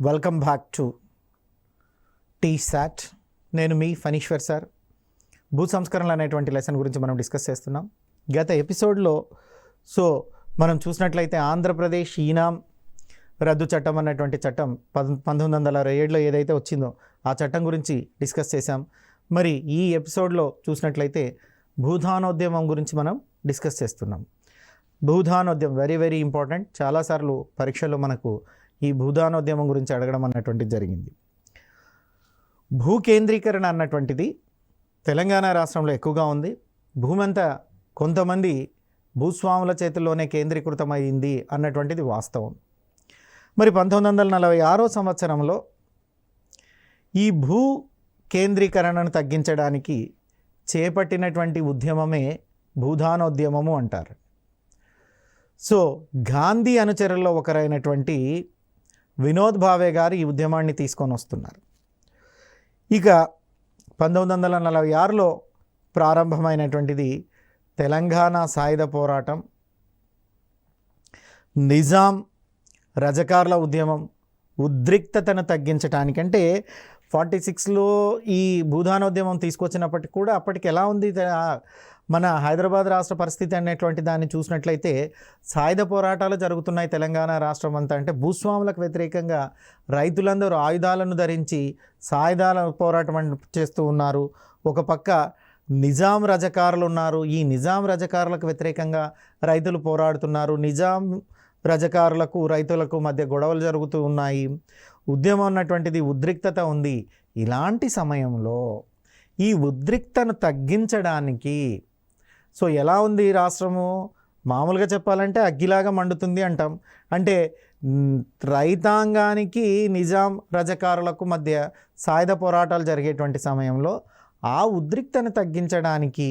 Welcome back to T-SAT. నేను మీ Phaneeshwar sir. భూ సంస్కరణలు అనేటువంటి లెసన్ గురించి మనం డిస్కస్ చేస్తున్నాం. గత ఎపిసోడ్లో మనం చూసినట్లయితే ఆంధ్రప్రదేశ్ ఈనాం రద్దు చట్టం అన్నటువంటి చట్టం 1967లో ఏదైతే వచ్చిందో ఆ చట్టం గురించి డిస్కస్ చేశాం. మరి ఈ ఎపిసోడ్లో చూసినట్లయితే భూదానోద్యమం గురించి మనం డిస్కస్ చేస్తున్నాం. భూదానోద్యమం వెరీ వెరీ ఇంపార్టెంట్. చాలాసార్లు పరీక్షల్లో మనకు ఈ భూదానోద్యమం గురించి అడగడం అన్నటువంటిది జరిగింది. భూ కేంద్రీకరణ అన్నటువంటిది తెలంగాణ రాష్ట్రంలో ఎక్కువగా ఉంది. భూమి అంతా కొంతమంది భూస్వాముల చేతుల్లోనే కేంద్రీకృతమైంది అన్నటువంటిది వాస్తవం. మరి 1946 సంవత్సరంలో ఈ భూ కేంద్రీకరణను తగ్గించడానికి చేపట్టినటువంటి ఉద్యమమే భూదానోద్యమము అంటారు. గాంధీ అనుచరుల్లో ఒకరైనటువంటి వినోద్ భావే గారు ఈ ఉద్యమాన్ని తీసుకొని వస్తున్నారు. ఇక 1946లో ప్రారంభమైనటువంటిది తెలంగాణ సాయుధ పోరాటం, నిజాం రజకార్ల ఉద్యమం. ఉద్రిక్తతను తగ్గించడానికి అంటే 46లో ఈ భూదానోద్యమం తీసుకొచ్చినప్పటికీ కూడా అప్పటికి ఎలా ఉంది మన హైదరాబాద్ రాష్ట్ర పరిస్థితి అనేటువంటి దాన్ని చూసినట్లయితే సాయుధ పోరాటాలు జరుగుతున్నాయి తెలంగాణ రాష్ట్రం అంతా. అంటే భూస్వాములకు వ్యతిరేకంగా రైతులందరూ ఆయుధాలను ధరించి సాయుధాల పోరాటం చేస్తూ ఉన్నారు. ఒక పక్క నిజాం రజకారులు ఉన్నారు. ఈ నిజాం రజకారులకు వ్యతిరేకంగా రైతులు పోరాడుతున్నారు. నిజాం రజకారులకు రైతులకు మధ్య గొడవలు జరుగుతూ ఉన్నాయి. ఉద్యమం అన్నటువంటిది ఉద్రిక్తత ఉంది. ఇలాంటి సమయంలో ఈ ఉద్రిక్తను తగ్గించడానికి ఎలా ఉంది ఈ రాష్ట్రము? మామూలుగా చెప్పాలంటే అగ్గిలాగా మండుతుంది అంటాం. అంటే రైతాంగానికి నిజాం రజకారులకు మధ్య సాయుధ పోరాటాలు జరిగేటువంటి సమయంలో ఆ ఉద్రిక్తను తగ్గించడానికి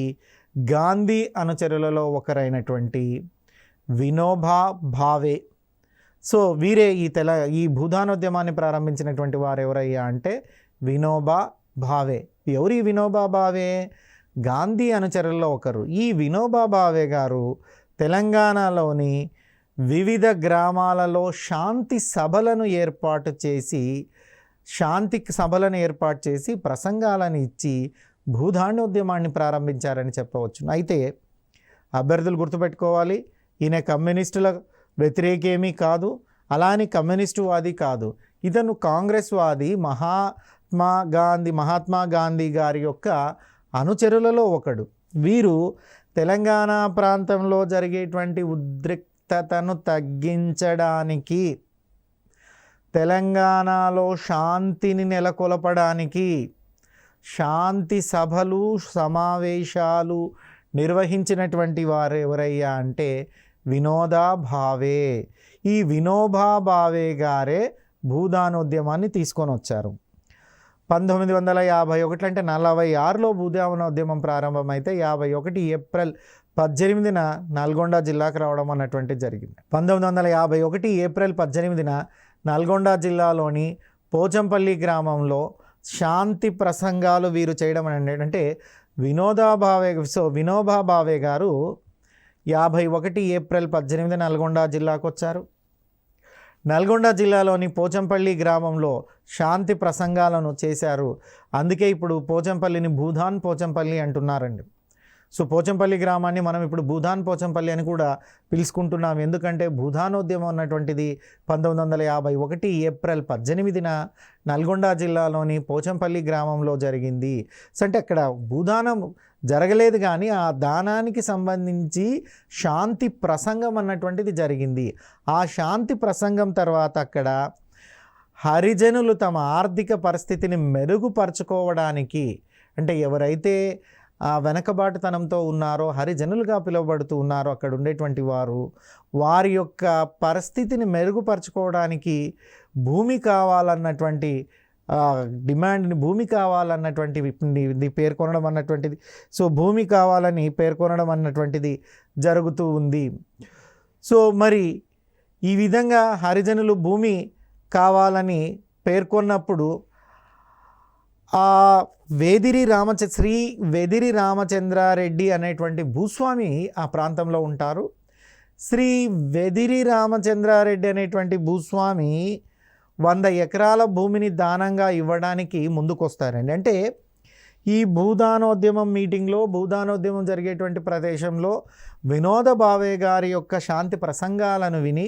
గాంధీ అనుచరులలో ఒకరైనటువంటి వినోబా భావే వీరే ఈ భూదానోద్యమాన్ని ప్రారంభించినటువంటి వారు ఎవరయ్యా అంటే వినోబా భావే. ఎవరి వినోబా భావే? గాంధీ అనుచరుల్లో ఒకరు. ఈ వినోబా భావే గారు తెలంగాణలోని వివిధ గ్రామాలలో శాంతి సభలను ఏర్పాటు చేసి ప్రసంగాలను ఇచ్చి భూదానోద్యమాన్ని ప్రారంభించారని చెప్పవచ్చు. అయితే అభ్యర్థులు గుర్తుపెట్టుకోవాలి, ఈయన కమ్యూనిస్టుల వ్యతిరేకేమీ కాదు, అలాని కమ్యూనిస్టు వాది కాదు. ఇతను కాంగ్రెస్ వాది, మహాత్మా గాంధీ గారి యొక్క అనుచరులలో ఒకడు. వీరు తెలంగాణ ప్రాంతంలో జరిగేటువంటి ఉద్రిక్తతను తగ్గించడానికి, తెలంగాణలో శాంతిని నెలకొల్పడానికి శాంతి సభలు సమావేశాలు నిర్వహించినటువంటి వారు ఎవరయ్యా అంటే వినోబా భావే. ఈ వినోబా భావే గారే భూదానోద్యమాన్ని తీసుకొని వచ్చారు. 1951 అంటే 46లో భూదానోద్యమం ప్రారంభమైతే 51 ఏప్రిల్ 18న నల్గొండ జిల్లాకు రావడం అన్నటువంటి జరిగింది. 1951 ఏప్రిల్ 18న నల్గొండ జిల్లాలోని పోచంపల్లి గ్రామంలో శాంతి ప్రసంగాలు వీరు చేయడం అంటే వినోబా భావే గారు 51 ఏప్రిల్ 18 నల్గొండ జిల్లాకు వచ్చారు. నల్గొండ జిల్లాలోని పోచంపల్లి గ్రామంలో శాంతి ప్రసంగాలను చేశారు. అందుకే ఇప్పుడు పోచంపల్లిని భూదాన్ పోచంపల్లి అంటున్నారండి. పోచంపల్లి గ్రామాన్ని మనం ఇప్పుడు భూదాన్ పోచంపల్లి అని కూడా పిలుచుకుంటున్నాం. ఎందుకంటే భూదానోద్యమం అన్నటువంటిది 1951 ఏప్రిల్ 18న నల్గొండ జిల్లాలోని పోచంపల్లి గ్రామంలో జరిగింది. అంటే అక్కడ భూదానం జరగలేదు కానీ ఆ దానానికి సంబంధించి శాంతి ప్రసంగం అన్నటువంటిది జరిగింది. ఆ శాంతి ప్రసంగం తర్వాత అక్కడ హరిజనులు తమ ఆర్థిక పరిస్థితిని మెరుగుపరుచుకోవడానికి, అంటే ఎవరైతే వెనకబాటుతనంతో ఉన్నారో హరిజనులుగా పిలువబడుతూ ఉన్నారో అక్కడ ఉండేటువంటి వారి యొక్క పరిస్థితిని మెరుగుపరుచుకోవడానికి భూమి కావాలన్నటువంటి డిమాండ్ని, భూమి కావాలన్నటువంటిది పేర్కొనడం అన్నటువంటిది భూమి కావాలని పేర్కొనడం అన్నటువంటిది జరుగుతూ ఉంది. మరి ఈ విధంగా హరిజనులు భూమి కావాలని పేర్కొన్నప్పుడు శ్రీ వెదిరి రామచంద్రారెడ్డి అనేటువంటి భూస్వామి ఆ ప్రాంతంలో ఉంటారు. శ్రీ వెదిరి రామచంద్రారెడ్డి అనేటువంటి భూస్వామి 100 ఎకరాల భూమిని దానంగా ఇవ్వడానికి ముందుకొస్తారండి. అంటే ఈ భూదానోద్యమం మీటింగ్లో, భూదానోద్యమం జరిగేటువంటి ప్రదేశంలో వినోద భావే గారి యొక్క శాంతి ప్రసంగాలను విని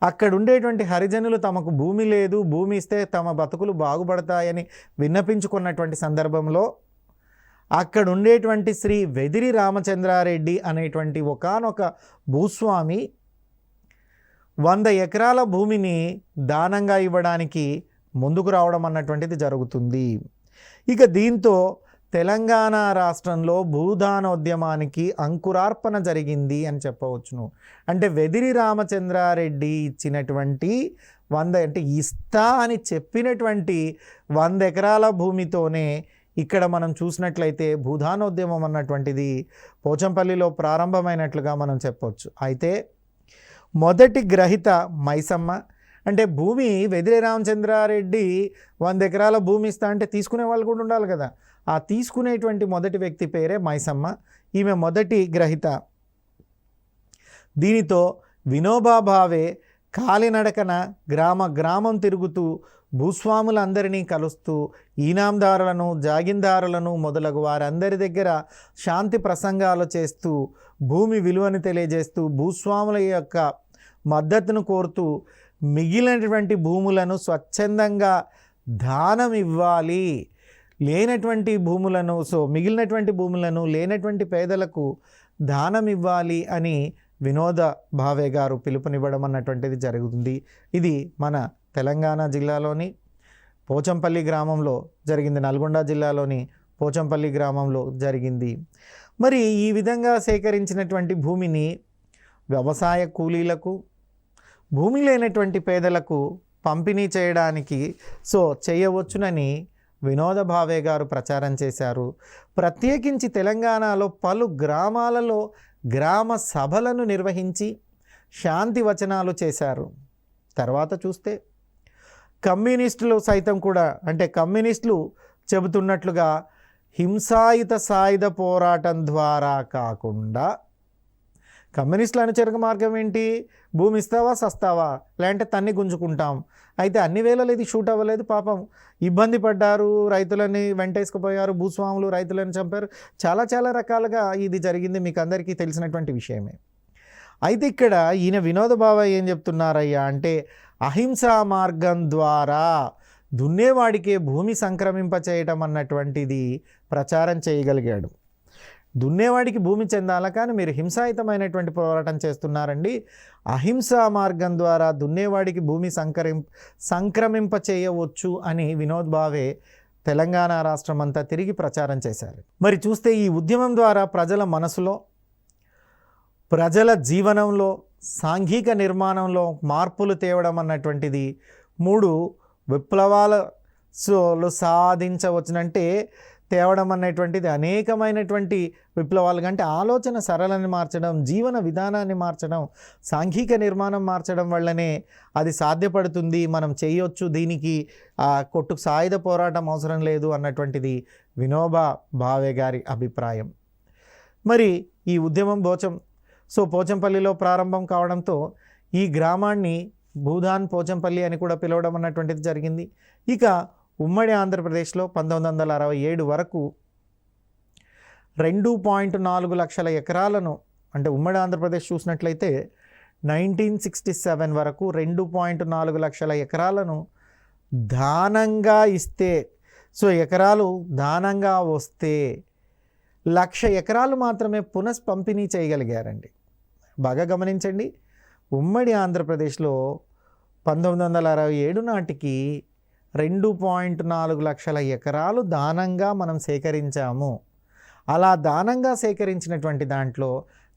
అక్కడ ఉండేటువంటి హరిజనులు తమకు భూమి లేదు, భూమి ఇస్తే తమ బతుకులు బాగుపడతాయని విన్నపించుకున్నటువంటి సందర్భంలో అక్కడ ఉండేటువంటి శ్రీ వెదిరి రామచంద్రారెడ్డి అనేటువంటి ఒకానొక భూస్వామి 100 ఎకరాల భూమిని దానంగా ఇవ్వడానికి ముందుకు రావడం అన్నటువంటిది జరుగుతుంది. ఇక దీంతో తెలంగాణ రాష్ట్రంలో భూదానోద్యమానికి అంకురార్పణ జరిగింది అని చెప్పవచ్చును. అంటే వెదిరి రామచంద్రారెడ్డి ఇచ్చినటువంటి 100 అంటే ఇస్తా అని చెప్పినటువంటి 100 ఎకరాల భూమితోనే ఇక్కడ మనం చూసినట్లయితే భూదానోద్యమం అన్నటువంటిది పోచంపల్లిలో ప్రారంభమైనట్లుగా మనం చెప్పవచ్చు. అయితే మొదటి గ్రహీత మైసమ్మ. అంటే భూమి వెదిరి రామచంద్రారెడ్డి 100 ఎకరాల భూమి ఇస్తా అంటే తీసుకునే వాళ్ళు కూడా ఉండాలి కదా. ఆ తీసుకునేటువంటి మొదటి వ్యక్తి పేరే మైసమ్మ. ఈమె మొదటి గ్రహీత. దీనితో వినోబా భావే కాలినడకన గ్రామం తిరుగుతూ భూస్వాములందరినీ కలుస్తూ ఈనాందారులను, జాగిందారులను మొదలగు వారందరి దగ్గర శాంతి ప్రసంగాలు చేస్తూ భూమి విలువను తెలియజేస్తూ భూస్వాముల యొక్క మద్దతును కోరుతూ మిగిలినటువంటి భూములను స్వచ్ఛందంగా దానం ఇవ్వాలి, లేనటువంటి భూములను మిగిలినటువంటి భూములను లేనటువంటి పేదలకు దానం ఇవ్వాలి అని వినోద భావే గారు పిలుపునివ్వడం అన్నటువంటిది జరుగుతుంది. ఇది మన తెలంగాణ జిల్లాలోని పోచంపల్లి గ్రామంలో జరిగింది, నల్గొండ జిల్లాలోని పోచంపల్లి గ్రామంలో జరిగింది. మరి ఈ విధంగా సేకరించినటువంటి భూమిని వ్యవసాయ కూలీలకు, భూమి లేనటువంటి పేదలకు పంపిణీ చేయడానికి చేయవచ్చునని వినోద భావే గారు ప్రచారం చేశారు. ప్రత్యేకించి తెలంగాణలో పలు గ్రామాలలో గ్రామ సభలను నిర్వహించి శాంతి వచనాలు చేశారు. తర్వాత చూస్తే కమ్యూనిస్టులు సైతం కూడా, అంటే కమ్యూనిస్టులు చెబుతున్నట్లుగా హింసాయుత సాయుధ పోరాటం ద్వారా కాకుండా, కమ్యూనిస్టుల అనుచరుక మార్గం ఏంటి? భూమి ఇస్తావా సస్తావా, లేదంటే తన్ని గుంజుకుంటాం. అయితే అన్ని వేళలు ఇది షూట్ అవ్వలేదు. పాపం ఇబ్బంది పడ్డారు, రైతులని వెంటేసుకుపోయారు, భూస్వాములు రైతులను చంపారు, చాలా చాలా రకాలుగా ఇది జరిగింది, మీకు అందరికీ తెలిసినటువంటి విషయమే. అయితే ఇక్కడ ఈయన వినోద భావే ఏం చెప్తున్నారయ్యా అంటే, అహింసా మార్గం ద్వారా దున్నేవాడికే భూమి సంక్రమింప చేయటం అన్నటువంటిది ప్రచారం చేయగలిగాడు. దున్నేవాడికి భూమి చెందాలా, కానీ మీరు హింసాయుతమైనటువంటి పోరాటం చేస్తున్నారండి. అహింసా మార్గం ద్వారా దున్నేవాడికి భూమి సంక్రమింప చేయవచ్చు అని వినోద్ భావే తెలంగాణ రాష్ట్రం అంతా తిరిగి ప్రచారం చేశారు. మరి చూస్తే ఈ ఉద్యమం ద్వారా ప్రజల మనసులో, ప్రజల జీవనంలో, సాంఘిక నిర్మాణంలో మార్పులు తేవడం అన్నటువంటిది 3 విప్లవాలు సాధించవచ్చునంటే తేవడం అనేటువంటిది అనేకమైనటువంటి విప్లవాలు, అంటే ఆలోచన సరళని మార్చడం, జీవన విధానాన్ని మార్చడం, సాంఘిక నిర్మాణం మార్చడం వల్లనే అది సాధ్యపడుతుంది, మనం చేయొచ్చు, దీనికి కొట్టుకు సాయుధ పోరాటం అవసరం లేదు అన్నటువంటిది వినోబా భావే గారి అభిప్రాయం. మరి ఈ ఉద్యమం పోచంపల్లిలో ప్రారంభం కావడంతో ఈ గ్రామాన్ని భూదాన్ పోచంపల్లి అని కూడా పిలవడం అన్నటువంటిది జరిగింది. ఇక ఉమ్మడి ఆంధ్రప్రదేశ్లో 1967 వరకు 2.4 లక్షల ఎకరాలను, అంటే ఉమ్మడి ఆంధ్రప్రదేశ్ చూసినట్లయితే 1967 వరకు 2.4 లక్షల ఎకరాలను దానంగా ఇస్తే, ఎకరాలు దానంగా వస్తే 1,00,000 ఎకరాలు మాత్రమే పునఃపంపిణీ చేయగలిగారండి. బాగా గమనించండి, ఉమ్మడి ఆంధ్రప్రదేశ్లో 1967 నాటికి 2.4 లక్షల ఎకరాలు దానంగా మనం సేకరించాము. అలా దానంగా సేకరించినటువంటి దాంట్లో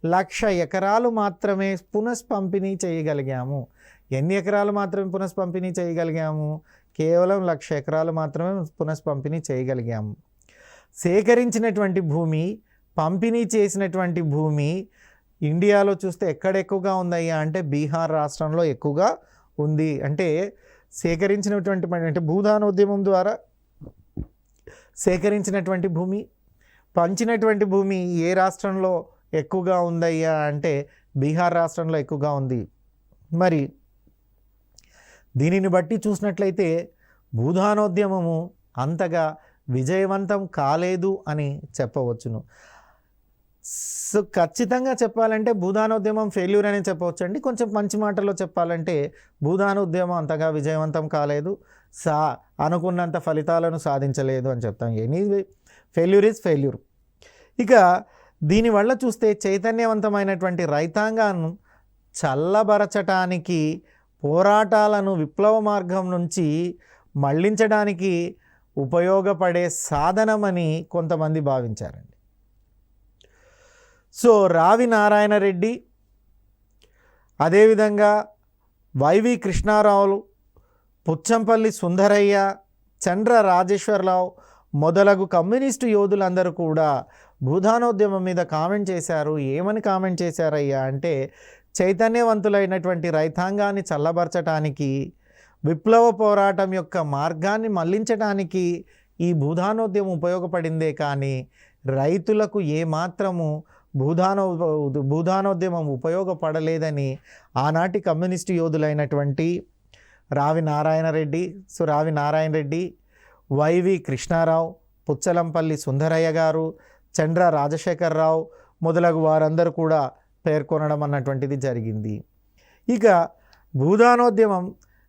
1,00,000 ఎకరాలు మాత్రమే పునఃపంపిణీ చేయగలిగాము. ఎన్ని ఎకరాలు మాత్రమే పునఃపంపిణీ చేయగలిగాము? కేవలం 1,00,000 ఎకరాలు మాత్రమే పునఃపంపిణీ చేయగలిగాము. సేకరించినటువంటి భూమి, పంపిణీ చేసినటువంటి భూమి ఇండియాలో చూస్తే ఎక్కడ ఎక్కువగా ఉందయ్యా అంటే బీహార్ రాష్ట్రంలో ఎక్కువగా ఉంది. అంటే సేకరించినటువంటి, అంటే భూదానోద్యమం ద్వారా సేకరించినటువంటి భూమి, పంచినటువంటి భూమి ఏ రాష్ట్రంలో ఎక్కువగా ఉందయ్యా అంటే బీహార్ రాష్ట్రంలో ఎక్కువగా ఉంది. మరి దీనిని బట్టి చూసినట్లయితే భూదానోద్యమము అంతగా విజయవంతం కాలేదు అని చెప్పవచ్చును. సో ఖచ్చితంగా చెప్పాలంటే భూదానోద్యమం ఫెయిల్యూర్ అని చెప్పవచ్చండి. కొంచెం మంచి మాటల్లో చెప్పాలంటే భూదానోద్యమం అంతగా విజయవంతం కాలేదు, అనుకున్నంత ఫలితాలను సాధించలేదు అని చెప్తాం. Anyway failure is failure. ఇక దీనివల్ల చూస్తే చైతన్యవంతమైనటువంటి రైతాంగాన్ని చల్లబరచటానికి, పోరాటాలను విప్లవ మార్గం నుంచి మళ్లించడానికి ఉపయోగపడే సాధనమని కొంతమంది భావించారండి. సో రావి నారాయణ రెడ్డి, అదేవిధంగా వైవి కృష్ణారావులు, పుచ్చంపల్లి సుందరయ్య, చండ్ర రాజేశ్వరరావు మొదలగు కమ్యూనిస్టు యోధులందరూ కూడా భూదానోద్యమం మీద కామెంట్ చేశారు. ఏమని కామెంట్ చేశారయ్యా అంటే, చైతన్యవంతులైనటువంటి రైతాంగాన్ని చల్లబరచటానికి, విప్లవ పోరాటం యొక్క మార్గాన్ని మళ్లించడానికి ఈ భూదానోద్యమం ఉపయోగపడిందే కానీ రైతులకు ఏమాత్రము భూదానోద్యమం ఉపయోగపడలేదని ఆనాటి కమ్యూనిస్టు యోధులైనటువంటి రావి నారాయణ రెడ్డి, వైవి కృష్ణారావు, పుచ్చలంపల్లి సుందరయ్య గారు, చండ్ర రాజశేఖరరావు మొదలగు వారందరూ కూడా పేర్కొనడం అన్నటువంటిది జరిగింది. ఇక భూదానోద్యమం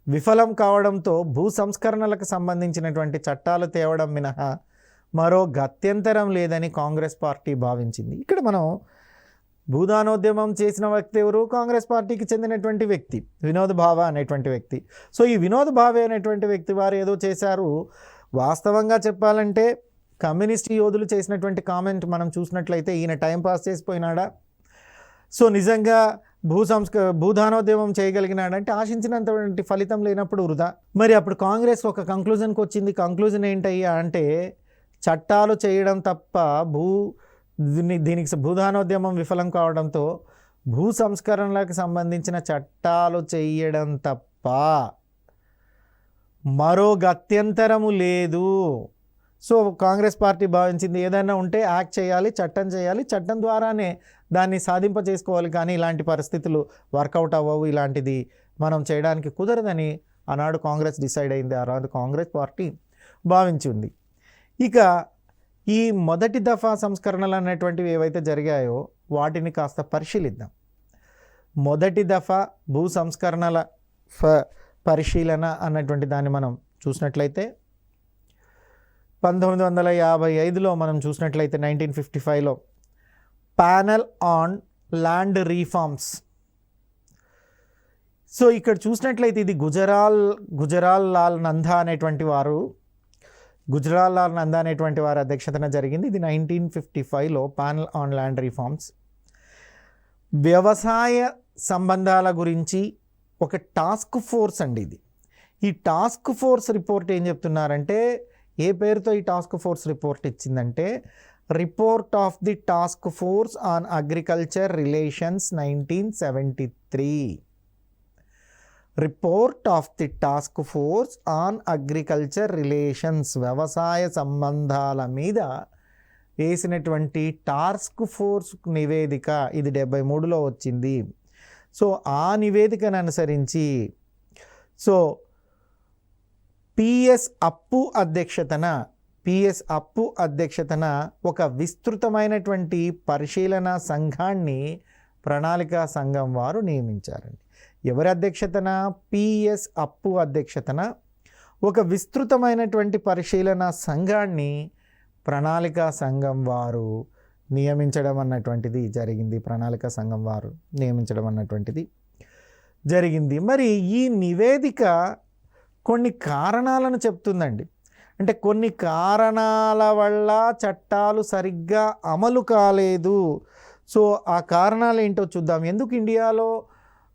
విఫలం కావడంతో భూ సంస్కరణలకు సంబంధించినటువంటి చట్టాలు తేవడం మినహా మరో గత్యంతరం లేదని కాంగ్రెస్ పార్టీ భావించింది. ఇక్కడ మనం భూదానోద్యమం చేసిన వ్యక్తి ఎవరు? కాంగ్రెస్ పార్టీకి చెందినటువంటి వ్యక్తి వినోద్ భావే అనేటువంటి వ్యక్తి. సో ఈ వినోద్ భావే అనేటువంటి వ్యక్తి వారు ఏదో చేశారు. వాస్తవంగా చెప్పాలంటే కమ్యూనిస్ట్ యోధులు చేసినటువంటి కామెంట్ మనం చూసినట్లయితే ఈయన టైంపాస్ చేసిపోయినాడా, సో నిజంగా భూదానోద్యమం చేయగలిగినాడంటే ఆశించినంతటువంటి ఫలితం లేనప్పుడు వృధా. మరి అప్పుడు కాంగ్రెస్ ఒక కంక్లూజన్కి వచ్చింది. కంక్లూజన్ ఏంటయ్యా అంటే, చట్టాలు చేయడం తప్ప దీనికి భూదానోద్యమం విఫలం కావడంతో భూ సంస్కరణలకు సంబంధించిన చట్టాలు చేయడం తప్ప మరో గత్యంతరము లేదు. సో కాంగ్రెస్ పార్టీ భావించింది ఏదైనా ఉంటే యాక్ట్ చేయాలి, చట్టం చేయాలి, చట్టం ద్వారానే దాన్ని సాధింపజేసుకోవాలి, కానీ ఇలాంటి పరిస్థితులు వర్కౌట్ అవ్వవు, ఇలాంటిది మనం చేయడానికి కుదరదని ఆనాడు కాంగ్రెస్ డిసైడ్ అయింది, ఆనాడు కాంగ్రెస్ పార్టీ భావించింది. ఇక ఈ మొదటి దఫా సంస్కరణలు అనేటువంటివి ఏవైతే జరిగాయో వాటిని కాస్త పరిశీలిద్దాం. మొదటి దఫా భూ సంస్కరణల పరిశీలన అన్నటువంటి దాన్ని మనం చూసినట్లయితే 1955లో మనం చూసినట్లయితే 1955లో panel on land reforms. So ఇక్కడ చూసినట్లయితే ఇది గుజరాల్ లాల్ నందా అనేటువంటి వారు అధ్యక్షతన జరిగింది. ఇది 1955లో ప్యానెల్ ఆన్ ల్యాండ్ రీఫార్మ్స్. వ్యవసాయ సంబంధాల గురించి ఒక టాస్క్ ఫోర్స్ అండి ఇది. ఈ టాస్క్ ఫోర్స్ రిపోర్ట్ ఏం చెప్తున్నారంటే, ఏ పేరుతో ఈ టాస్క్ ఫోర్స్ రిపోర్ట్ ఇచ్చిందంటే, report of the task force on agriculture relations 1973. Report of the task force on agriculture relations, వ్యవసాయ సంబంధాల మీద వేసినటువంటి టాస్క్ ఫోర్స్ నివేదిక ఇది 73లో వచ్చింది. సో ఆ నివేదికను అనుసరించి సో పిఎస్ అప్పు అధ్యక్షతన ఒక విస్తృతమైనటువంటి పరిశీలన సంఘాన్ని ప్రణాళికా సంఘం వారు నియమించారండి. ఎవరి అధ్యక్షతన? పిఎస్ అప్పు అధ్యక్షతన ఒక విస్తృతమైనటువంటి పరిశీలన సంఘాన్ని ప్రణాళికా సంఘం వారు నియమించడం అన్నటువంటిది జరిగింది. మరి ఈ నివేదిక కొన్ని కారణాలను చెప్తుందండి. అంటే కొన్ని కారణాల వల్ల చట్టాలు సరిగ్గా అమలు కాలేదు. సో ఆ కారణాలు ఏంటో చూద్దాం. ఎందుకు ఇండియాలో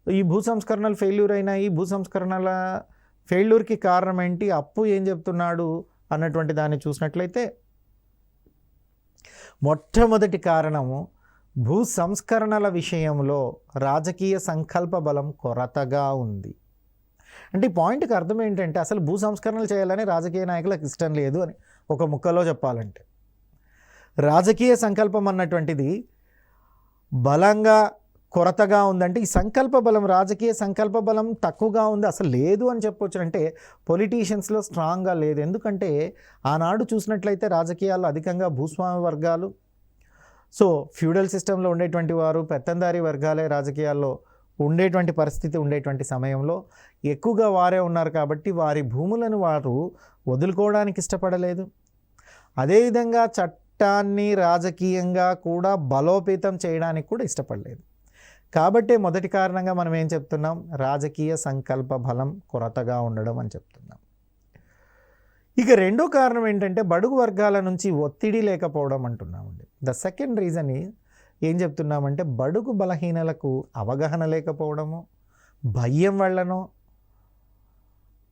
ఈ భూ సంస్కరణలు ఫెయిల్యూర్ అయినాయి, భూ సంస్కరణల ఫెయిల్యూర్కి కారణం ఏంటి, అప్పు ఏం చెప్తున్నాడు అన్నటువంటి దాన్ని చూసినట్లయితే, మొట్టమొదటి కారణము భూ సంస్కరణల విషయంలో రాజకీయ సంకల్ప బలం కొరతగా ఉంది. అంటే ఈ పాయింట్కి అర్థం ఏంటంటే, అసలు భూ సంస్కరణలు చేయాలని రాజకీయ నాయకులకు ఇష్టం లేదు అని ఒక ముక్కలో చెప్పాలంటే. రాజకీయ సంకల్పం అన్నటువంటిది బలంగా కొరతగా ఉందంటే ఈ సంకల్ప బలం, రాజకీయ సంకల్ప బలం తక్కువగా ఉంది, అసలు లేదు అని చెప్పొచ్చు. అంటే పొలిటీషియన్స్లో స్ట్రాంగ్గా లేదు. ఎందుకంటే ఆనాడు చూసినట్లయితే రాజకీయాల్లో అధికంగా భూస్వామి వర్గాలు, సో ఫ్యూడల్ సిస్టంలో ఉండేటువంటి వారు, పెత్తందారీ వర్గాలే రాజకీయాల్లో ఉండేటువంటి పరిస్థితి ఉండేటువంటి సమయంలో ఎక్కువగా వారే ఉన్నారు. కాబట్టి వారి భూములను వారు వదులుకోవడానికి ఇష్టపడలేదు. అదేవిధంగా చట్టాన్ని రాజకీయంగా కూడా బలోపేతం చేయడానికి కూడా ఇష్టపడలేదు. కాబట్టి మొదటి కారణంగా మనం ఏం చెప్తున్నాం, రాజకీయ సంకల్ప బలం కొరతగా ఉండడం అని చెప్తున్నాం. ఇక రెండో కారణం ఏంటంటే బడుగు వర్గాల నుంచి ఒత్తిడి లేకపోవడం అంటున్నామండి. ద సెకండ్ రీజన్ ఏం చెప్తున్నామంటే బడుగు బలహీనలకు అవగాహన లేకపోవడము, భయం వల్లనో,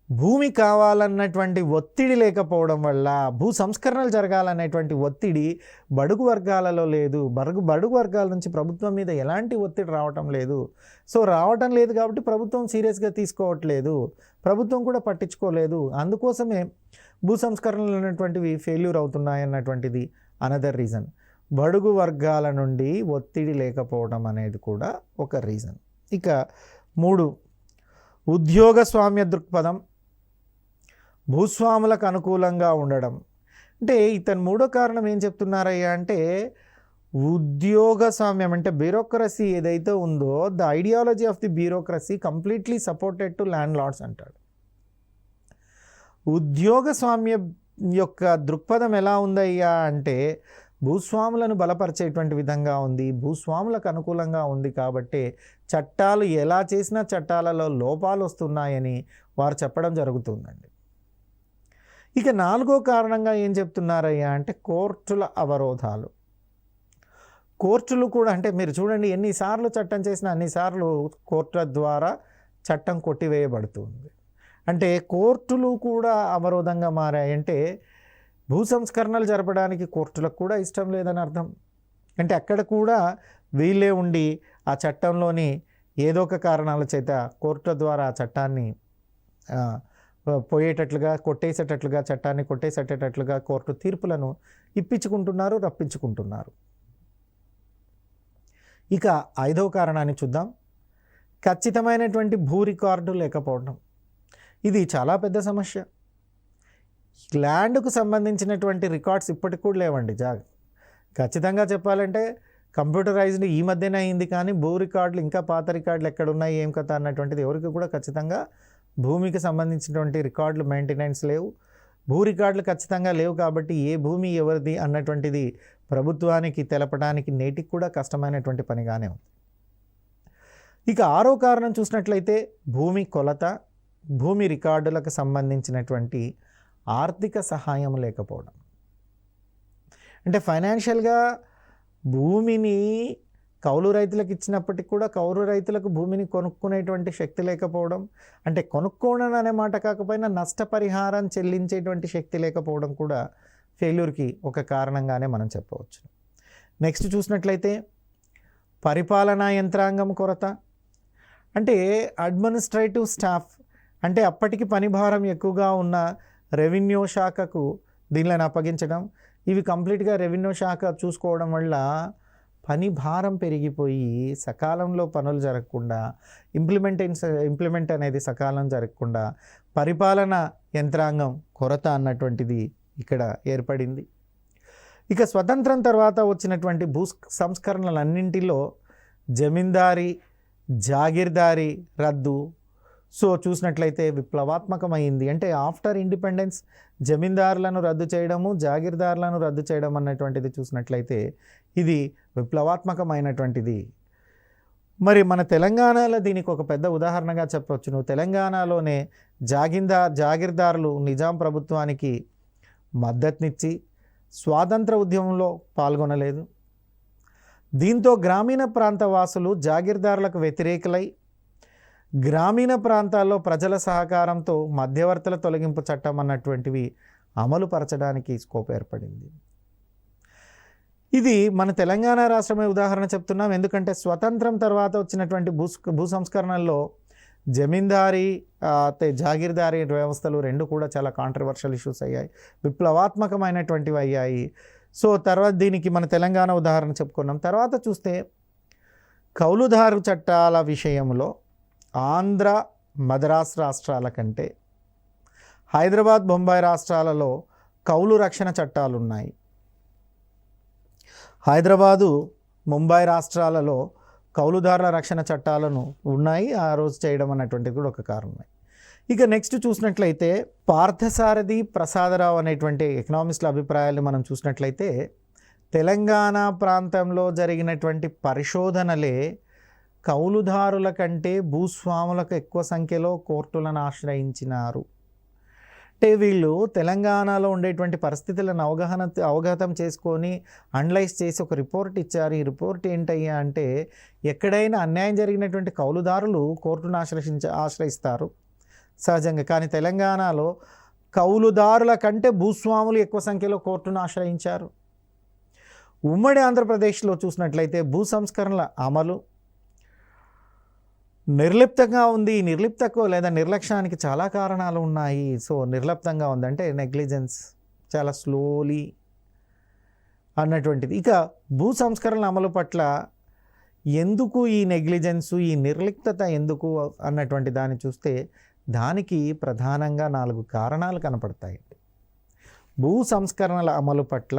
భూమి కావాలన్నటువంటి ఒత్తిడి లేకపోవడం వల్ల, భూ సంస్కరణలు జరగాలనేటువంటి ఒత్తిడి బడుగు వర్గాలలో లేదు. బడుగు వర్గాల నుంచి ప్రభుత్వం మీద ఎలాంటి ఒత్తిడి రావటం లేదు. సో రావటం లేదు కాబట్టి ప్రభుత్వం సీరియస్గా తీసుకోవట్లేదు, ప్రభుత్వం కూడా పట్టించుకోలేదు. అందుకోసమే భూ సంస్కరణలు అనేటువంటివి ఫెయిల్యూర్ అవుతున్నాయి అన్నటువంటిది అనదర్ రీజన్. బడుగు వర్గాల నుండి ఒత్తిడి లేకపోవడం అనేది కూడా ఒక రీజన్. ఇక 3, ఉద్యోగ స్వామ్య దృక్పథం భూస్వాములకు అనుకూలంగా ఉండడం. అంటే ఇతను మూడో కారణం ఏం చెప్తున్నారయ్యా అంటే ఉద్యోగ స్వామ్యం అంటే బ్యూరోక్రసీ ఏదైతే ఉందో, the ideology of the bureaucracy completely supported to landlords అంటాడు. ఉద్యోగ స్వామ్య యొక్క దృక్పథం ఎలా ఉందయ్యా అంటే భూస్వాములను బలపరిచేటువంటి విధంగా ఉంది, భూస్వాములకు అనుకూలంగా ఉంది. కాబట్టి చట్టాలు ఎలా చేసినా చట్టాలలో లోపాలు వస్తున్నాయని వారు చెప్పడం జరుగుతుందండి. ఇక 4వ కారణంగా ఏం చెప్తున్నారయ్యా అంటే కోర్టుల అవరోధాలు. కోర్టులు కూడా అంటే మీరు చూడండి, ఎన్నిసార్లు చట్టం చేసినా అన్నిసార్లు కోర్టుల ద్వారా చట్టం కొట్టివేయబడుతుంది. అంటే కోర్టులు కూడా అవరోధంగా మారాయంటే భూ సంస్కరణలు జరపడానికి కోర్టులకు కూడా ఇష్టం లేదని అర్థం. అంటే అక్కడ కూడా వీళ్ళే ఉండి ఆ చట్టంలోని ఏదో ఒక కారణాల చేత కోర్టుల ద్వారా ఆ చట్టాన్ని పోయేటట్లుగా, చట్టాన్ని కొట్టేసేటట్లుగా కోర్టు తీర్పులను ఇప్పించుకుంటున్నారు, రప్పించుకుంటున్నారు. ఇక 5వ కారణాన్ని చూద్దాం. ఖచ్చితమైనటువంటి భూ రికార్డు లేకపోవడం. ఇది చాలా పెద్ద సమస్య. ల్యాండ్కు సంబంధించినటువంటి రికార్డ్స్ ఇప్పటికి కూడా లేవండి. ఖచ్చితంగా చెప్పాలంటే కంప్యూటరైజ్డ్ ఈ మధ్యనే అయింది, కానీ భూ రికార్డులు ఇంకా పాత రికార్డులు ఎక్కడున్నాయి ఏం కథ అన్నటువంటిది ఎవరికి కూడా ఖచ్చితంగా భూమికి సంబంధించినటువంటి రికార్డులు మెయింటెనెన్స్ లేవు. భూ రికార్డులు ఖచ్చితంగా లేవు. కాబట్టి ఏ భూమి ఎవరిది అన్నటువంటిది ప్రభుత్వానికి తెలపడానికి నేటికి కూడా కష్టమైనటువంటి పనిగానే ఉంది. ఇక 6వ కారణం చూసినట్లయితే భూమి కొలత, భూమి రికార్డులకు సంబంధించినటువంటి ఆర్థిక సహాయం లేకపోవడం. అంటే ఫైనాన్షియల్గా భూమిని కౌలు రైతులకు ఇచ్చినప్పటికీ కూడా కౌలు రైతులకు భూమిని కొనుక్కునేటువంటి శక్తి లేకపోవడం, అంటే కొనుక్కోవడం అనే మాట కాకపోయినా నష్టపరిహారం చెల్లించేటువంటి శక్తి లేకపోవడం కూడా ఫెయిల్యూర్కి ఒక కారణంగానే మనం చెప్పవచ్చు. నెక్స్ట్ చూసినట్లయితే పరిపాలనా యంత్రాంగం కొరత. అంటే అడ్మినిస్ట్రేటివ్ స్టాఫ్, అంటే అప్పటికి పని భారం ఎక్కువగా ఉన్న రెవెన్యూ శాఖకు దీనిని అప్పగించడం, ఇవి కంప్లీట్గా రెవెన్యూ శాఖ చూసుకోవడం వల్ల పని భారం పెరిగిపోయి సకాలంలో పనులు జరగకుండా, ఇంప్లిమెంట్ అనేది సకాలం జరగకుండా పరిపాలన యంత్రాంగం కొరత అన్నటువంటిది ఇక్కడ ఏర్పడింది. ఇక స్వతంత్రం తర్వాత వచ్చినటువంటి భూ సంస్కరణలన్నింటిలో జమీందారీ, జాగీర్దారీ రద్దు సో చూసినట్లయితే విప్లవాత్మకమైంది. అంటే ఆఫ్టర్ ఇండిపెండెన్స్ జమీందారులను రద్దు చేయడము, జాగీర్దారులను రద్దు చేయడం అన్నటువంటిది చూసినట్లయితే ఇది విప్లవాత్మకమైనటువంటిది. మరి మన తెలంగాణలో దీనికి ఒక పెద్ద ఉదాహరణగా చెప్పవచ్చును. తెలంగాణలోనే జాగీర్దారులు నిజాం ప్రభుత్వానికి మద్దతునిచ్చి స్వాతంత్ర ఉద్యమంలో పాల్గొనలేదు. దీంతో గ్రామీణ ప్రాంత వాసులు జాగీర్దారులకు వ్యతిరేకులై గ్రామీణ ప్రాంతాల్లో ప్రజల సహకారంతో మధ్యవర్తుల తొలగింపు చట్టం అన్నటువంటివి అమలు పరచడానికి స్కోప్ ఏర్పడింది. ఇది మన తెలంగాణ రాష్ట్రమే ఉదాహరణ చెప్తున్నాం. ఎందుకంటే స్వతంత్రం తర్వాత వచ్చినటువంటి భూ సంస్కరణల్లో జమీందారీ జాగీర్దారీ వ్యవస్థలు రెండు కూడా చాలా కాంట్రవర్షియల్ ఇష్యూస్ అయ్యాయి, విప్లవాత్మకమైనటువంటివి అయ్యాయి. సో తర్వాత దీనికి మన తెలంగాణ ఉదాహరణ చెప్పుకున్నాం. తర్వాత చూస్తే కౌలుదారు చట్టాల విషయంలో ఆంధ్ర మద్రాస్ రాష్ట్రాల కంటే హైదరాబాద్ బొంబాయి రాష్ట్రాలలో కౌలు రక్షణ చట్టాలు ఉన్నాయి. హైదరాబాదు ముంబై రాష్ట్రాలలో కౌలుదారుల రక్షణ చట్టాలను ఉన్నాయి. ఆ రోజు చేయడం అన్నటువంటిది కూడా ఒక కారణమే. ఇక నెక్స్ట్ చూసినట్లయితే పార్థసారథి ప్రసాదరావు అనేటువంటి ఎకనామిస్టుల అభిప్రాయాలు మనం చూసినట్లయితే తెలంగాణ ప్రాంతంలో జరిగినటువంటి పరిశోధనలే కౌలుదారుల కంటే భూస్వాములకు ఎక్కువ సంఖ్యలో కోర్టులను ఆశ్రయించినారు. అంటే వీళ్ళు తెలంగాణలో ఉండేటువంటి పరిస్థితులను అవగతం చేసుకొని అనలైజ్ చేసి ఒక రిపోర్ట్ ఇచ్చారు. ఈ రిపోర్ట్ ఏంటయ్యా అంటే ఎక్కడైనా అన్యాయం జరిగినటువంటి కౌలుదారులు కోర్టును ఆశ్రయిస్తారు సహజంగా. కానీ తెలంగాణలో కౌలుదారుల కంటే భూస్వాములు ఎక్కువ సంఖ్యలో కోర్టును ఆశ్రయించారు. ఉమ్మడి ఆంధ్రప్రదేశ్లో చూసినట్లయితే భూ సంస్కరణల అమలు నిర్లిప్తంగా ఉంది. ఈ నిర్లిప్తకు లేదా నిర్లక్ష్యానికి చాలా కారణాలు ఉన్నాయి. సో నిర్లిప్తంగా ఉందంటే నెగ్లిజెన్స్, చాలా స్లోలీ అన్నటువంటిది. ఇక భూ సంస్కరణల అమలు పట్ల ఎందుకు ఈ నెగ్లిజెన్సు, ఈ నిర్లిప్తత ఎందుకు అన్నటువంటి దాన్ని చూస్తే దానికి ప్రధానంగా 4 కారణాలు కనపడతాయి. భూ సంస్కరణల అమలు పట్ల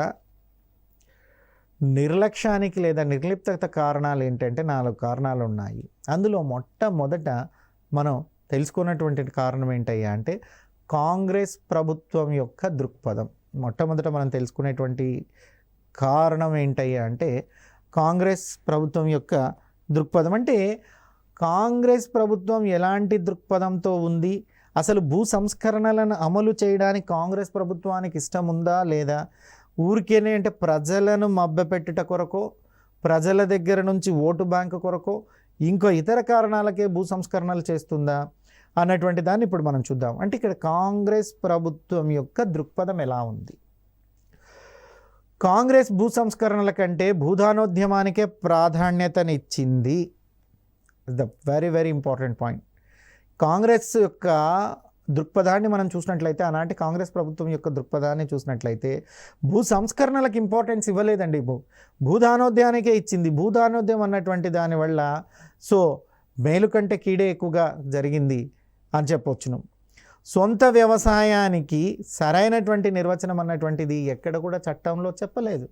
నిర్లక్ష్యానికి లేదా నిర్లిప్తత కారణాలు ఏంటంటే 4 కారణాలు ఉన్నాయి. అందులో మొట్టమొదట మనం తెలుసుకున్నటువంటి కారణం ఏంటయ్యా అంటే కాంగ్రెస్ ప్రభుత్వం యొక్క దృక్పథం. మొట్టమొదట మనం తెలుసుకునేటువంటి కారణం ఏంటయ్యా అంటే కాంగ్రెస్ ప్రభుత్వం యొక్క దృక్పథం. అంటే కాంగ్రెస్ ప్రభుత్వం ఎలాంటి దృక్పథంతో ఉంది, అసలు భూ సంస్కరణలను అమలు చేయడానికి కాంగ్రెస్ ప్రభుత్వానికి ఇష్టం ఉందా లేదా, ఊరికేనే అంటే ప్రజలను మభ్యపెట్టుట కొరకో, ప్రజల దగ్గర నుంచి ఓటు బ్యాంకు కొరకో, ఇంకో ఇతర కారణాలకే భూ సంస్కరణలు చేస్తుందా అన్నటువంటి దాన్ని ఇప్పుడు మనం చూద్దాం. అంటే ఇక్కడ కాంగ్రెస్ ప్రభుత్వం యొక్క దృక్పథం ఎలా ఉంది. కాంగ్రెస్ భూ సంస్కరణల కంటే భూదానోద్యమానికే ప్రాధాన్యతనిచ్చింది. The very very important point. Congress యొక్క దృక్పథాన్ని మనం చూసినట్లయితే, ఆనాటి కాంగ్రెస్ ప్రభుత్వం యొక్క దృక్పథాన్ని చూసినట్లయితే భూ సంస్కరణలకు ఇంపార్టెన్స్ ఇవ్వలేదండి, భూదానోద్యానికే ఇచ్చింది. భూదానోద్యం అన్నటువంటి దానివల్ల సో మేలు కంటే కీడే ఎక్కువగా జరిగింది అని చెప్పవచ్చును. సొంత వ్యవసాయానికి సరైనటువంటి నిర్వచనం అన్నటువంటిది ఎక్కడ కూడా చట్టంలో చెప్పలేదు.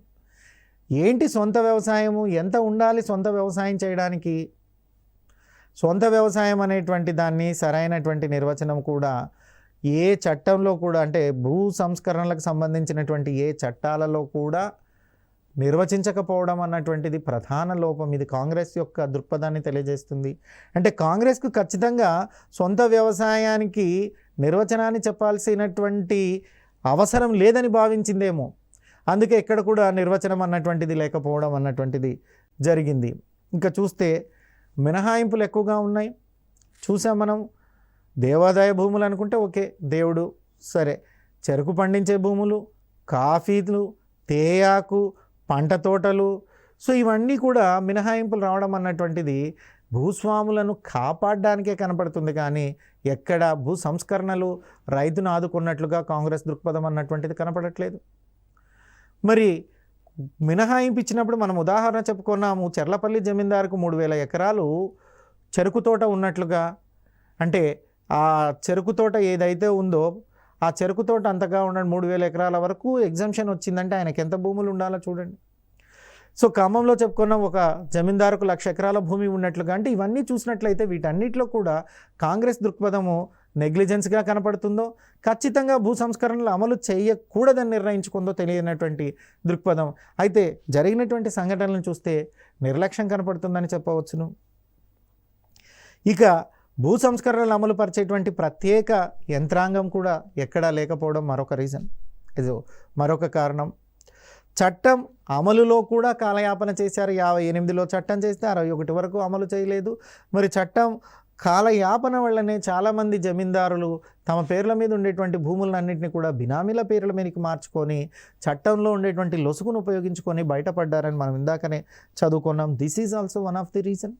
ఏంటి సొంత వ్యవసాయము, ఎంత ఉండాలి సొంత వ్యవసాయం చేయడానికి, సొంత వ్యవసాయం అనేటువంటి దాన్ని సరైనటువంటి నిర్వచనం కూడా ఏ చట్టంలో కూడా, అంటే భూ సంస్కరణలకు సంబంధించినటువంటి ఏ చట్టాలలో కూడా నిర్వచించకపోవడం అన్నటువంటిది ప్రధాన లోపం. ఇది కాంగ్రెస్ యొక్క దృక్పథాన్ని తెలియజేస్తుంది. అంటే కాంగ్రెస్కు ఖచ్చితంగా సొంత వ్యవసాయానికి నిర్వచనాన్ని చెప్పాల్సినటువంటి అవసరం లేదని భావించిందేమో, అందుకే ఎక్కడ కూడా నిర్వచనం అన్నటువంటిది లేకపోవడం అన్నటువంటిది జరిగింది. ఇంకా చూస్తే మినహాయింపులు ఎక్కువగా ఉన్నాయి. చూసాం మనం. దేవాదాయ భూములు అనుకుంటే ఓకే, దేవుడు సరే. చెరుకు పండించే భూములు, కాఫీలు, తేయాకు, పంట తోటలు, సో ఇవన్నీ కూడా మినహాయింపులు రావడం అన్నటువంటిది భూస్వాములను కాపాడడానికే కనపడుతుంది. కానీ ఎక్కడ భూ సంస్కరణలు రైతును ఆదుకున్నట్లుగా కాంగ్రెస్ దృక్పథం అన్నటువంటిది కనపడట్లేదు. మరి మినహాయింపు ఇచ్చినప్పుడు మనం ఉదాహరణ చెప్పుకున్నాము. చెర్లపల్లి జమీందారుకు 3000 ఎకరాలు చెరుకు తోట ఉన్నట్లుగా, అంటే ఆ చెరుకు తోట ఏదైతే ఉందో ఆ చెరుకు తోట అంతగా ఉండండి 3000 ఎకరాల వరకు ఎగ్జంప్షన్ వచ్చిందంటే ఆయనకి ఎంత భూములు ఉండాలో చూడండి. సో ఖమ్మంలో చెప్పుకున్న ఒక జమీందారుకు 1,00,000 ఎకరాల భూమి ఉన్నట్లుగా. అంటే ఇవన్నీ చూసినట్లయితే వీటన్నిటిలో కూడా కాంగ్రెస్ దృక్పథము నెగ్లిజెన్స్గా కనపడుతుందో, ఖచ్చితంగా భూ సంస్కరణలు అమలు చేయకూడదని నిర్ణయించుకుందో తెలియనటువంటి దృక్పథం. అయితే జరిగినటువంటి సంఘటనలను చూస్తే నిర్లక్ష్యం కనపడుతుందని చెప్పవచ్చును. ఇక భూ సంస్కరణలు అమలు పరిచేటువంటి ప్రత్యేక యంత్రాంగం కూడా ఎక్కడా లేకపోవడం మరొక రీజన్, ఇది మరొక కారణం. చట్టం అమలులో కూడా కాలయాపన చేశారు. 58లో చట్టం చేస్తే 61 వరకు అమలు చేయలేదు. మరి చట్టం కాలయాపన వల్లనే చాలామంది జమీందారులు తమ పేర్ల మీద ఉండేటువంటి భూములన్నింటినీ కూడా బినామీల పేర్ల మీదకి మార్చుకొని చట్టంలో ఉండేటువంటి లొసుగును ఉపయోగించుకొని బయటపడ్డారని మనం ఇందాకనే చదువుకున్నాం. This is also one of the reason.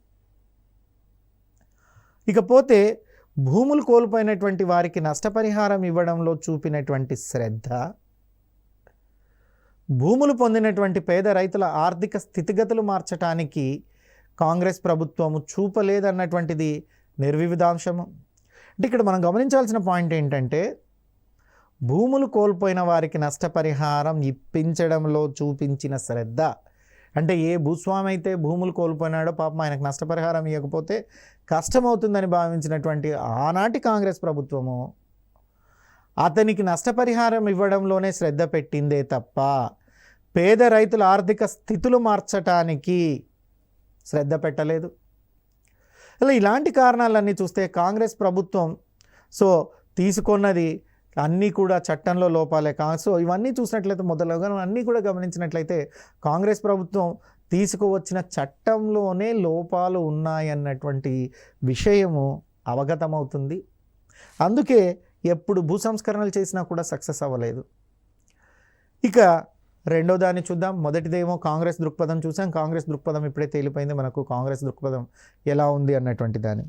ఇకపోతే భూములు కోల్పోయినటువంటి వారికి నష్టపరిహారం ఇవ్వడంలో చూపినటువంటి శ్రద్ధ, భూములు పొందినటువంటి పేద రైతుల ఆర్థిక స్థితిగతులు మార్చడానికి కాంగ్రెస్ ప్రభుత్వము చూపలేదన్నటువంటిది నిర్వివాదాంశము. అంటే ఇక్కడ మనం గమనించాల్సిన పాయింట్ ఏంటంటే, భూములు కోల్పోయిన వారికి నష్టపరిహారం ఇప్పించడంలో చూపించిన శ్రద్ధ, అంటే ఏ భూస్వామి అయితే భూములు కోల్పోయినాడో పాపం ఆయనకు నష్టపరిహారం ఇవ్వకపోతే కష్టమవుతుందని భావించినటువంటి ఆనాటి కాంగ్రెస్ ప్రభుత్వము అతనికి నష్టపరిహారం ఇవ్వడంలోనే శ్రద్ధ పెట్టిందే తప్ప పేద రైతుల ఆర్థిక స్థితులు మార్చటానికి శ్రద్ధ పెట్టలేదు. అలా ఇలాంటి కారణాలన్నీ చూస్తే కాంగ్రెస్ ప్రభుత్వం తీసుకున్నది అన్నీ కూడా చట్టంలో లోపాలే. ఇవన్నీ చూసినట్లయితే మొదలుగా అన్నీ కూడా గమనించినట్లయితే కాంగ్రెస్ ప్రభుత్వం తీసుకువచ్చిన చట్టంలోనే లోపాలు ఉన్నాయన్నటువంటి విషయము అవగతమవుతుంది. అందుకే ఎప్పుడు భూ సంస్కరణలు చేసినా కూడా సక్సెస్ అవ్వలేదు. ఇక రెండో దాన్ని చూద్దాం. మొదటిదేమో కాంగ్రెస్ దృక్పథం చూసాం. కాంగ్రెస్ దృక్పథం ఇప్పుడే తేలిపోయింది మనకు కాంగ్రెస్ దృక్పథం ఎలా ఉంది అన్నటువంటి దాన్ని.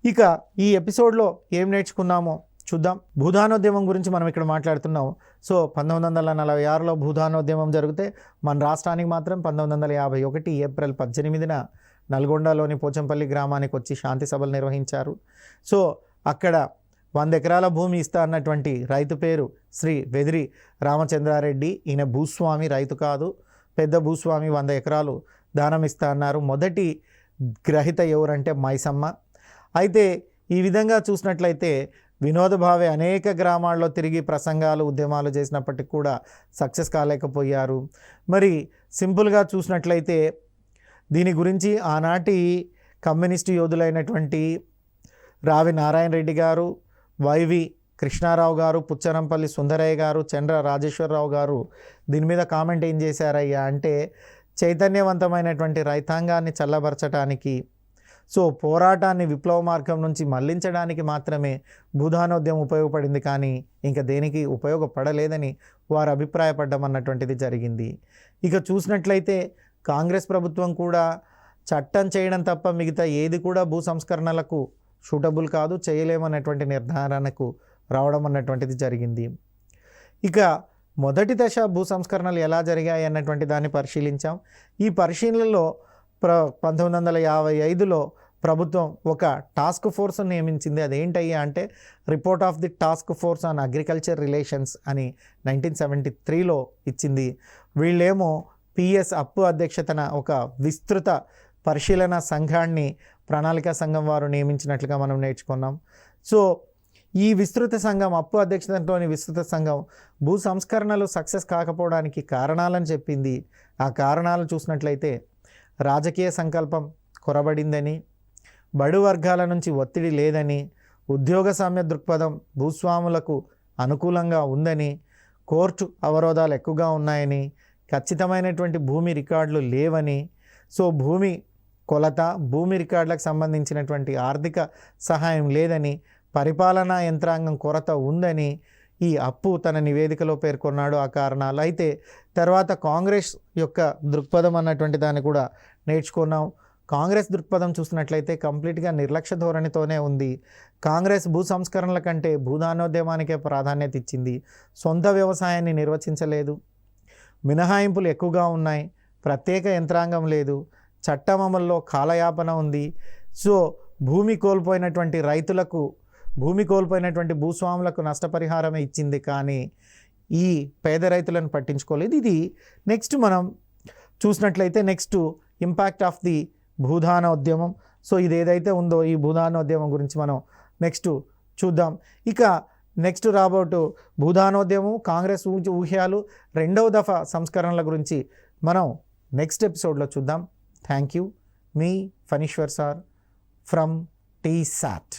ఇక ఈ ఎపిసోడ్లో ఏం నేర్చుకున్నామో చూద్దాం. భూదానోద్యమం గురించి మనం ఇక్కడ మాట్లాడుతున్నాం. 1946లో భూదానోద్యమం జరిగితే మన రాష్ట్రానికి మాత్రం 1951 ఏప్రిల్ 18న నల్గొండలోని పోచంపల్లి గ్రామానికి వచ్చి శాంతి సభలు నిర్వహించారు. అక్కడ 100 ఎకరాల భూమి ఇస్తా అన్నటువంటి రైతు పేరు శ్రీ వెదిరి రామచంద్రారెడ్డి. ఈయన భూస్వామి, రైతు కాదు, పెద్ద భూస్వామి. 100 ఎకరాలు దానం ఇస్తా అన్నారు. మొదటి గ్రహీత ఎవరంటే మైసమ్మ. అయితే ఈ విధంగా చూసినట్లయితే వినోద భావే అనేక గ్రామాల్లో తిరిగి ప్రసంగాలు, ఉద్యమాలు చేసినప్పటికీ కూడా సక్సెస్ కాలేకపోయారు. మరి సింపుల్గా చూసినట్లయితే దీని గురించి ఆనాటి కమ్యూనిస్టు యోధులైనటువంటి రావి నారాయణ రెడ్డి గారు, వైవి కృష్ణారావు గారు, పుచ్చరంపల్లి సుందరయ్య గారు, చంద్ర రాజేశ్వరరావు గారు దీని మీద కామెంట్ ఏం చేశారయ్యా అంటే, చైతన్యవంతమైనటువంటి రైతాంగాన్ని చల్లబరచడానికి, పోరాటాన్ని విప్లవ మార్గం నుంచి మళ్లించడానికి మాత్రమే భూదానోద్యమం ఉపయోగపడింది, కానీ ఇంకా దేనికి ఉపయోగపడలేదని వారు అభిప్రాయపడ్డం అన్నటువంటిది జరిగింది. ఇక చూసినట్లయితే కాంగ్రెస్ ప్రభుత్వం కూడా చట్టం చేయడం తప్ప మిగతా ఏది కూడా భూ సంస్కరణలకు సూటబుల్ కాదు, చేయలేమన్నటువంటి నిర్ధారణకు రావడం అన్నటువంటిది జరిగింది. ఇక మొదటి దశ భూ సంస్కరణలు ఎలా జరిగాయి అన్నటువంటి దాన్ని పరిశీలించాం. ఈ పరిశీలనలో 1955లో ప్రభుత్వం ఒక టాస్క్ ఫోర్స్ నియమించింది. అదేంటయ్యా అంటే report of the task force on agriculture relations అని 1973లో ఇచ్చింది. వీళ్ళేమో పిఎస్ అప్పు అధ్యక్షతన ఒక విస్తృత పరిశీలన సంఘాన్ని ప్రణాళికా సంఘం వారు నియమించినట్లుగా మనం నేర్చుకున్నాం. ఈ విస్తృత సంఘం, అప్పు అధ్యక్షతలోని విస్తృత సంఘం భూ సంస్కరణలు సక్సెస్ కాకపోవడానికి కారణాలను చెప్పింది. ఆ కారణాలు చూసినట్లయితే రాజకీయ సంకల్పం కొరబడిందని, బడు వర్గాల నుంచి ఒత్తిడి లేదని, ఉద్యోగసామ్య దృక్పథం భూస్వాములకు అనుకూలంగా ఉందని, కోర్టు అవరోధాలు ఎక్కువగా ఉన్నాయని, ఖచ్చితమైనటువంటి భూమి రికార్డులు లేవని, భూమి కొలత, భూమి రికార్డులకు సంబంధించినటువంటి ఆర్థిక సహాయం లేదని, పరిపాలనా యంత్రాంగం కొరత ఉందని ఈ అప్పు తన నివేదికలో పేర్కొన్నాడు. ఆ కారణాలు అయితే తర్వాత కాంగ్రెస్ యొక్క దృక్పథం అన్నటువంటి దాన్ని కూడా నేర్చుకున్నాం. కాంగ్రెస్ దృక్పథం చూసినట్లయితే కంప్లీట్గా నిర్లక్ష్య ధోరణితోనే ఉంది. కాంగ్రెస్ భూ సంస్కరణల కంటే భూదానోద్యమానికే ప్రాధాన్యత ఇచ్చింది. సొంత వ్యవసాయాన్ని నిర్వచించలేదు, మినహాయింపులు ఎక్కువగా ఉన్నాయి, ప్రత్యేక యంత్రాంగం లేదు, చట్టం అమల్లో కాలయాపన ఉంది. భూమి కోల్పోయినటువంటి రైతులకు, భూమి కోల్పోయినటువంటి భూస్వాములకు నష్టపరిహారమే ఇచ్చింది, కానీ ఈ పేద రైతులను పట్టించుకోలేదు. ఇది నెక్స్ట్ మనం చూసినట్లయితే నెక్స్ట్ ఇంపాక్ట్ ఆఫ్ ది భూదానోద్యమం. ఇది ఏదైతే ఉందో ఈ భూదానోద్యమం గురించి మనం నెక్స్ట్ చూద్దాం. ఇక నెక్స్ట్ రాబోటు భూదానోద్యమం, కాంగ్రెస్ ఊహ్యాలు, రెండవ దఫా సంస్కరణల గురించి మనం నెక్స్ట్ ఎపిసోడ్లో చూద్దాం. Thank you. మీ ఫణీశ్వర్ సార్ ఫ్రమ్ TSAT.